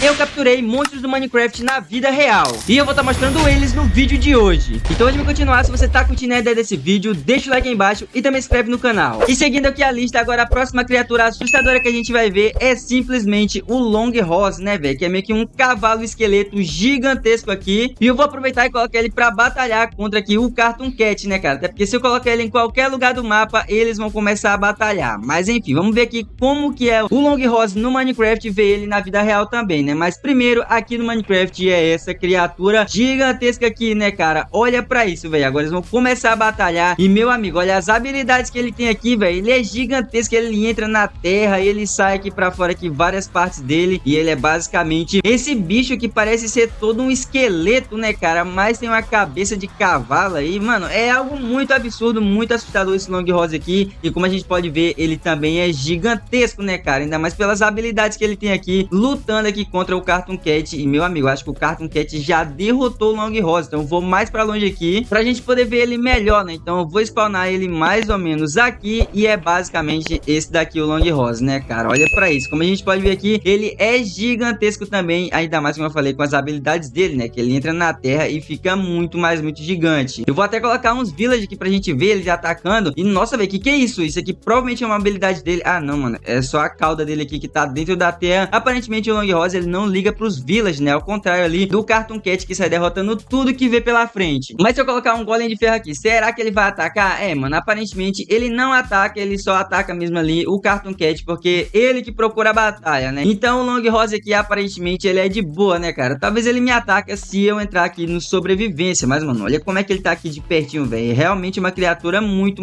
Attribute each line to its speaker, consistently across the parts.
Speaker 1: eu capturei monstros do Minecraft na vida real. E eu vou estar mostrando eles no vídeo de hoje. Então antes de continuar, se você tá curtindo a ideia desse vídeo, deixa o like aí embaixo e também se inscreve no canal. E seguindo aqui a lista, agora a próxima criatura assustadora que a gente vai ver é simplesmente o Longhorn, né, velho? Que é meio que um cavalo esqueleto gigantesco aqui. E eu vou aproveitar e colocar ele pra batalhar contra aqui o Cartoon Cat, né, cara? Até porque se eu colocar ele em qualquer lugar do mapa, eles vão começar a batalhar. Mas enfim, vamos ver aqui como que é o Longhorn no Minecraft e ver ele na vida real também, né? Mas primeiro, aqui no Minecraft é essa criatura gigantesca aqui, né, cara? Olha pra isso, velho. Agora eles vão começar a batalhar. E, meu amigo, olha as habilidades que ele tem aqui, velho. Ele é gigantesco, ele entra na terra e ele sai aqui pra fora aqui, várias partes dele. E ele é basicamente esse bicho que parece ser todo um esqueleto, né, cara? Mas tem uma cabeça de cavalo aí, mano. É algo muito absurdo, muito assustador esse Longhorn aqui. E como a gente pode ver, ele também é gigantesco, né, cara? Ainda mais pelas habilidades que ele tem aqui, lutando aqui contra o Cartoon Cat. E, meu amigo, acho que o Cartoon Cat já derrotou o Longhorn. Então eu vou mais pra longe aqui pra gente poder ver ele melhor, né? Então eu vou spawnar ele mais ou menos aqui. E é basicamente esse daqui, o Longhorn, né, cara? Olha pra isso. Como a gente pode ver aqui, ele é gigantesco também. Ainda mais, como eu falei, com as habilidades dele, né? Que ele entra na terra e fica muito gigante. Eu vou até colocar uns village aqui pra gente ver ele já atacando. E, nossa, velho, que é isso? Isso aqui provavelmente é uma habilidade dele. Ah, não, mano. É só a cauda dele aqui que tá dentro da terra. Aparentemente, o Longhorn, ele não liga pros village, né? Ao contrário ali do Cartoon Cat, que sai derrotando tudo que vê pela frente. Mas se eu colocar um golem de ferro aqui, será que ele vai atacar? É, mano, aparentemente ele não ataca, ele só ataca mesmo ali o Cartoon Cat, porque ele que procura a batalha, né? Então o Longhorn aqui, aparentemente, ele é de boa, né, cara? Talvez ele me ataque se eu entrar aqui no sobrevivência, mas, mano, olha como é que ele tá aqui de pertinho, velho. Realmente uma criatura muito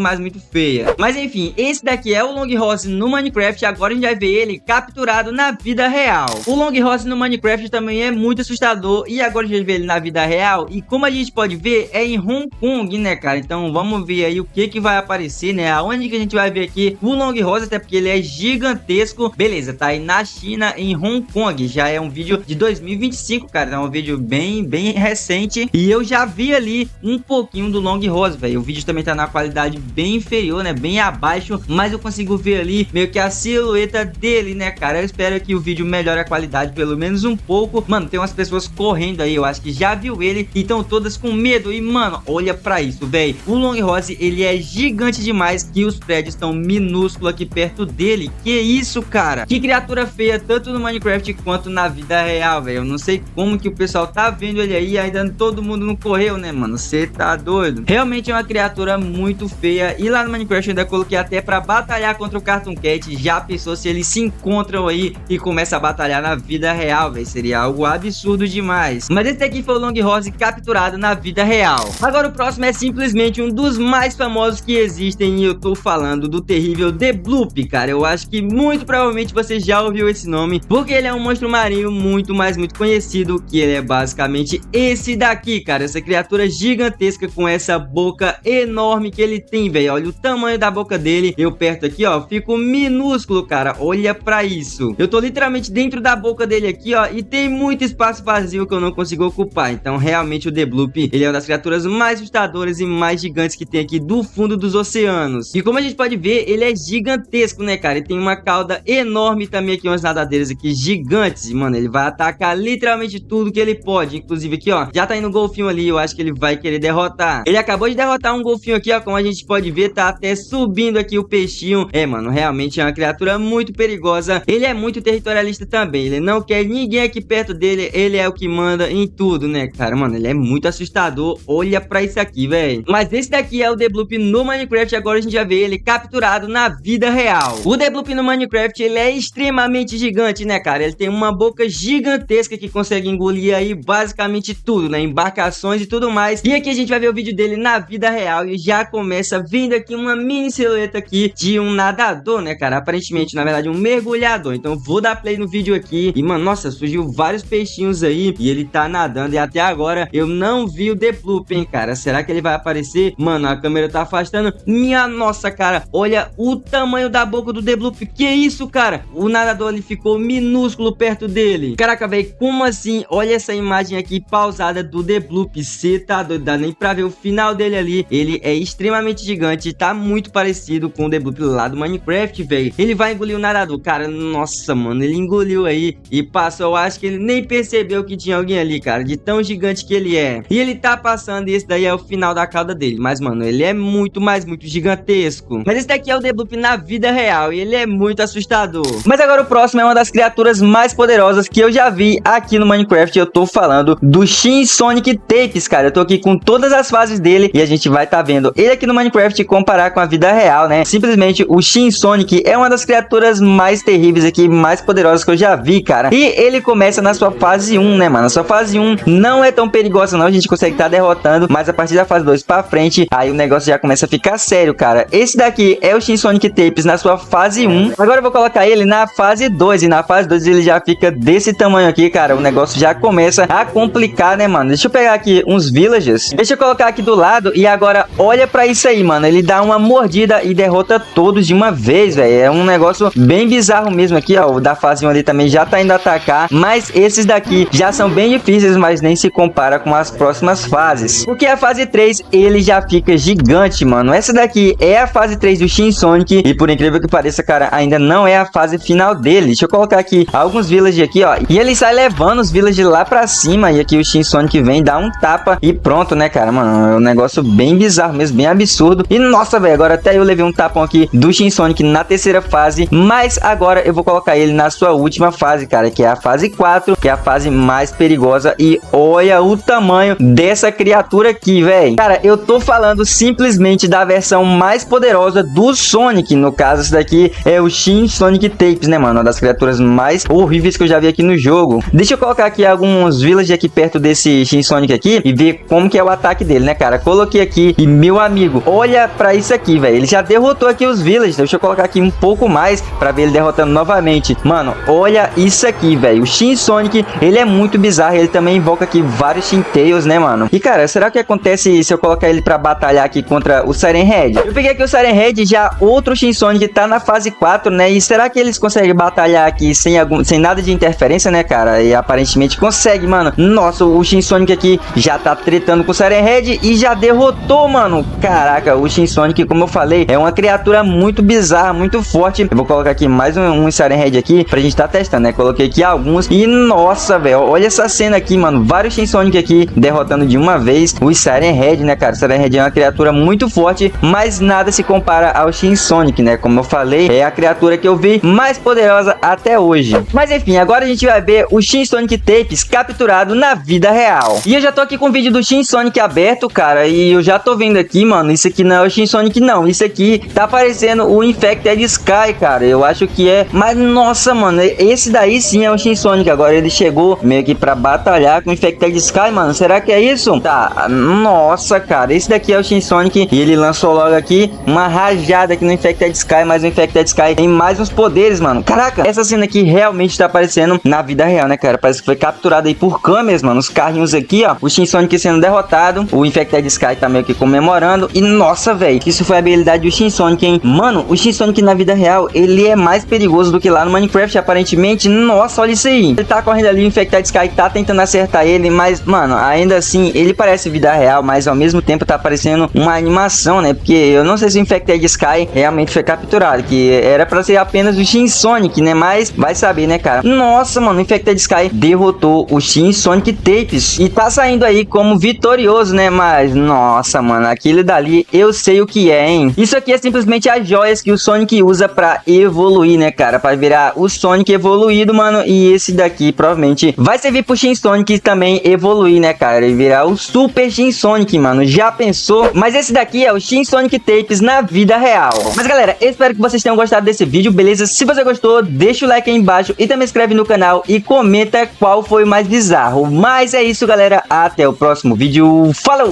Speaker 1: feia. Mas, enfim, esse daqui é o Longhorn no Minecraft. Agora a gente vai ver ele capturado na vida real. O Longhorn no Minecraft também é muito assustador. E agora a gente vai ver ele na vida real. E como a gente pode ver, é em Hong Kong, né, cara? Então vamos ver aí o que vai aparecer, né? Aonde que a gente vai ver aqui o Longhorn, até porque ele é gigantesco. Beleza, tá aí na China, em Hong Kong. Já é um vídeo de 2025, cara. É um vídeo bem recente. E eu já vi ali um pouquinho do Longhorn, velho. O vídeo também tá na qualidade bem inferior, né? Bem abaixo. Mas eu consigo ver ali meio que a silhueta dele, né, cara? Eu espero que o vídeo melhore a qualidade pelo menos um pouco. Mano, tem umas pessoas correndo aí. Eu acho que já viu ele e estão todas com medo. E, mano, olha pra isso, velho. O Longhorn, ele é gigante demais e os prédios estão minúsculos aqui perto dele. Que isso, cara? Que criatura feia, tanto no Minecraft quanto na vida real, velho. Eu não sei como que o pessoal tá vendo ele aí e ainda todo mundo não correu, né, mano? Você tá doido? Realmente é uma criatura muito feia. E lá no Minecraft eu ainda coloquei até pra batalhar contra o Cartoon Cat. Já pensou se eles se encontram aí e começam a batalhar na vida real, velho? Seria algo absurdo demais. Mas esse daqui foi o Longhorn capturado na vida real. Agora o próximo é simplesmente um dos mais famosos que existem. E eu tô falando do terrível The Bloop, cara. Eu acho que muito provavelmente você já ouviu esse nome, porque ele é um monstro marinho muito conhecido, que ele é basicamente esse daqui, cara. Essa criatura gigantesca com essa boca enorme que ele tem, velho. Olha o tamanho da boca dele. Eu perto aqui, ó, fico minúsculo, cara. Olha pra isso. Eu tô literalmente dentro da boca dele aqui, ó, e tem muito espaço vazio que eu não consigo ocupar. Então, realmente, o The Bloop, ele é uma das criaturas mais assustadoras e mais gigantes que tem aqui do fundo dos oceanos. E como a gente pode ver, ele é gigantesco, né, cara? Ele tem uma cauda enorme também aqui, umas nadadeiras aqui gigantes. E, mano, ele vai atacar literalmente tudo que ele pode. Inclusive aqui, ó, já tá indo um golfinho ali. Eu acho que ele vai querer derrotar. Ele acabou de derrotar um golfinho aqui, ó. Como a gente pode ver, tá até subindo aqui o peixinho. É, mano, realmente é uma criatura muito perigosa. Ele é muito territorialista também. Ele não quer ninguém aqui perto dele. Ele é o que manda em tudo, né, cara? Mano, ele é muito assustador. Olha pra isso aqui, velho. Mas esse daqui é o The Bloop no Minecraft. Agora a gente já vê ele capturado na vida real. O The Bloop no Minecraft, ele é extremamente gigante, né, cara? Ele tem uma boca gigantesca que consegue engolir aí basicamente tudo, né? Embarcações e tudo mais. E aqui a gente vai ver o vídeo dele na vida real e já começa vendo aqui uma mini silhueta aqui de um nadador, né, cara? Aparentemente, na verdade, um mergulhador. Então vou dar play no vídeo aqui. E, mano, nossa, surgiu vários peixinhos aí e ele tá nadando. E até agora eu não vi o The Bloop, hein, cara? Será que ele vai aparecer? Mano, a câmera tá afastando. Minha nossa, cara. Olha o tamanho da boca do The Bloop. Que isso, cara? O nadador, ele ficou minúsculo perto dele. Caraca, velho, como assim? Olha essa imagem aqui pausada do The Bloop. Cê tá doido, dá nem pra ver o final dele ali. Ele é extremamente gigante, tá muito parecido com o The Bloop lá do Minecraft, velho. Ele vai engolir o nadador, cara. Nossa, mano, ele engoliu aí. E passou, eu acho que ele nem percebeu que tinha alguém ali, cara, de tão gigante que ele é. E ele tá passando e esse daí é o final da cauda dele. Mas, mano, ele é muito, mas muito gigantesco. Mas esse daqui é o Deathloop na vida real e ele é muito assustador. Mas agora o próximo é uma das criaturas mais poderosas que eu já vi aqui no Minecraft. Eu tô falando do Shin Sonic Tapes, cara. Eu tô aqui com todas as fases dele e a gente vai tá vendo ele aqui no Minecraft e comparar com a vida real, né? Simplesmente o Shin Sonic é uma das criaturas mais terríveis aqui, mais poderosas que eu já vi, cara. E ele começa na sua fase 1, né, mano? A sua fase 1 não é tão perigosa não, a gente consegue tá derrotando, mas a partir da fase 2 pra frente, aí o negócio já começa a ficar sério, cara. Esse daqui é o Shin Sonic Tapes na sua fase 1. Agora eu vou colocar ele na fase 2 e na fase 2 ele já fica desse tamanho aqui, cara. O negócio já começa a complicar, né, mano? Deixa eu pegar aqui uns villagers. Deixa eu colocar aqui do lado e agora olha pra isso aí, mano. Ele dá uma mordida e derrota todos de uma vez, velho. É um negócio bem bizarro mesmo aqui, ó. O da fase 1 ali também já tá indo atacar, mas esses daqui já são bem difíceis, mas nem se compara com as próximas fases. Porque a fase 3, ele já fica gigante, mano. Essa daqui é a fase 3 do Shin Sonic e por incrível que pareça, cara, ainda não é a fase final dele. Deixa eu colocar aqui alguns villagers aqui, ó. E ele sai levando os villagers lá pra cima e aqui o Shin Sonic vem, dá um tapa e pronto, né, cara? Mano, é um negócio bem bizarro mesmo, bem absurdo. E nossa, velho, agora até eu levei um tapão aqui do Shin Sonic na terceira fase, mas agora eu vou colocar ele na sua última fase, cara, que é a fase 4, que é a fase mais perigosa. E olha o tamanho dessa criatura aqui, velho. Cara, eu tô falando simplesmente da versão mais poderosa do Sonic. No caso, esse daqui é o Shin Sonic Tapes, né, mano? Uma das criaturas mais horríveis que eu já vi aqui no jogo. Deixa eu colocar aqui alguns villagers aqui perto desse Shin Sonic aqui e ver como que é o ataque dele, né, cara? Coloquei aqui e, meu amigo, olha pra isso aqui, velho. Ele já derrotou aqui os villagers. Deixa eu colocar aqui um pouco mais pra ver ele derrotando novamente. Mano, olha isso aqui, velho. O Shin Sonic, ele é muito bizarro. Ele também invoca aqui vários Shin Tails, né, mano? E, cara, será que acontece se eu colocar ele pra batalhar aqui contra o Siren Head? Eu peguei aqui o Siren Head, já outro Shin Sonic tá na fase 4, né? E será que eles conseguem batalhar aqui sem nada de interferência, né, cara? E aparentemente consegue, mano. Nossa, o Shin Sonic aqui já tá tretando com o Siren Head e já derrotou, mano. Caraca, o Shin Sonic, como eu falei, é uma criatura muito bizarra, muito forte. Eu vou colocar aqui mais um Siren Head aqui pra gente tá testando, né? Coloquei aqui alguns e nossa, velho, olha essa cena aqui, mano. Vários Shin Sonic aqui derrotando de uma vez o Siren Head, né, cara? O Siren Head é uma criatura muito forte, mas nada se compara ao Shin Sonic, né? Como eu falei, é a criatura que eu vi mais poderosa até hoje. Mas enfim, agora a gente vai ver o Shin Sonic Tapes capturado na vida real. E eu já tô aqui com o vídeo do Shin Sonic aberto, cara, e eu já tô vendo aqui, mano, isso aqui não é o Shin Sonic não, isso aqui tá parecendo o Infected Sky, cara, eu acho que é, mas nossa, mano, esse daí sim é o Shin Sonic. Agora ele chegou meio que pra batalhar com o Infected Sky, mano, será que é isso? Tá, nossa, cara, esse daqui é o Shin Sonic e ele lançou logo aqui uma rajada aqui no Infected Sky, mas o Infected Sky tem mais uns poderes, mano. Caraca, essa cena aqui realmente tá aparecendo na vida real, né, cara? Parece que foi capturado aí por câmeras, mano. Os carrinhos aqui, ó, o Shin Sonic sendo derrotado, o Infected Sky tá meio que comemorando e nossa, velho, isso foi a habilidade do Shin Sonic, hein? Mano, o Shin Sonic na vida real, ele é mais perigoso do que lá no Minecraft, aparentemente. Nossa, olha isso aí. Ele tá correndo ali, o Infected Sky tá tentando acertar ele, mas, mano, ainda assim, ele parece vida real, mas ao mesmo tempo tá parecendo uma animação, né? Porque eu não sei se o Infected Sky realmente foi capturado, que era pra ser apenas o Shin Sonic, né? Mas vai saber, né, cara? Nossa, mano, o Infected Sky derrotou o Shin Sonic Tapes e tá saindo aí como vitorioso, né? Mas, nossa, mano, aquilo dali eu sei o que é, hein? Isso aqui é simplesmente as joias que o Sonic usa pra evoluir, né, cara? Pra virar o Sonic evoluído, mano. E esse daqui provavelmente vai servir pro Shin Sonic também evoluir, né, cara? E virar o Super Shin Sonic, mano. Já pensou? Mas esse daqui é o Shin Sonic Tapes na vida real. Mas, galera, eu espero que vocês tenham gostado desse vídeo, beleza? Se você gostou, deixa o like aí embaixo e também se inscreve no canal e comenta qual foi o mais bizarro. Mas é isso, galera. Até o próximo vídeo. Falou!